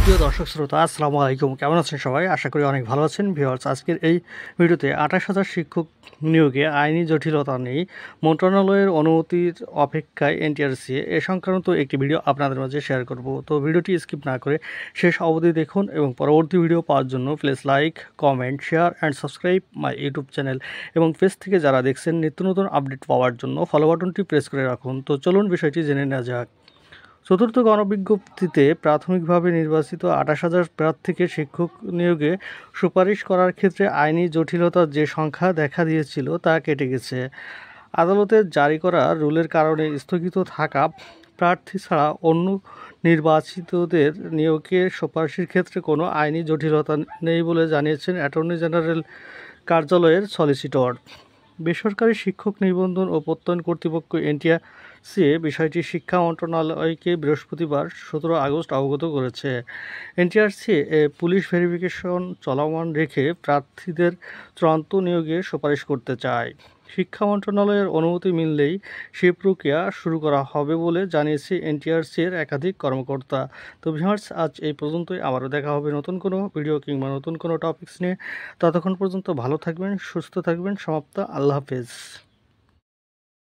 প্রিয় দর্শক শ্রোতা আসসালামু আলাইকুম, কেমন আছেন সবাই? আশা করি অনেক ভালো আছেন। ভিউয়ার্স, আজকের এই ভিডিওতে ২৮,০০০ শিক্ষক নিয়োগে আইনি জটিলতা নেই, মন্ত্রণালয়ের অনুমতির অপেক্ষায় এনটিআরসি এ সংক্রান্ত একটি ভিডিও আপনাদের মাঝে শেয়ার করব। তো ভিডিওটি স্কিপ না করে শেষ অবধি দেখুন এবং পরবর্তী ভিডিও পাওয়ার জন্য please like, comment, share and subscribe my YouTube channel এবং পেজ থেকে যারা দেখছেন নিত্য নতুন আপডেট পাওয়ার জন্য ফলো বাটনটি প্রেস করে রাখুন। তো চলুন বিষয়টি জেনে নেওয়া যাক। চতুর্থ গণবিজ্ঞপ্তিতে প্রাথমিকভাবে নির্বাচিত ২৮,০০০ প্রার্থীকে শিক্ষক নিয়োগে সুপারিশ করার ক্ষেত্রে আইনি জটিলতার যে সংখ্যা দেখা দিয়েছিল তা কেটে গেছে। আদালতের জারি করা রুলের কারণে স্থগিত থাকা প্রার্থী ছাড়া অন্য নির্বাচিতদের নিয়োগের সুপারিশের ক্ষেত্রে কোনো আইনি জটিলতা নেই বলে জানিয়েছেন অ্যাটর্নি জেনারেল কার্যালয়ের সলিসিটর। বেসরকারি শিক্ষক নিবন্ধন ও প্রত্যয়ন কর্তৃপক্ষ এনটিআরসি বিষয়টি শিক্ষা মন্ত্রণালয়কে বৃহস্পতিবার ১৭ আগস্ট অবগত করেছে। এনটিআরসি পুলিশ ভেরিফিকেশন চলমান রেখে প্রার্থীদের চূড়ান্ত নিয়োগে সুপারিশ করতে চায়। শিক্ষা মন্ত্রণালয়ের অনুমতি মিললেই সে প্রক্রিয়া শুরু করা হবে বলে জানিয়েছে এনটিআরসির একাধিক কর্মকর্তা। তো ভিউয়ার্স, আজ এই পর্যন্তই। আবারও দেখা হবে নতুন কোনো ভিডিও কিংবা নতুন কোনো টপিকস নিয়ে। ততক্ষণ পর্যন্ত ভালো থাকবেন, সুস্থ থাকবেন। সমাপ্ত। আল্লাহ হাফেজ।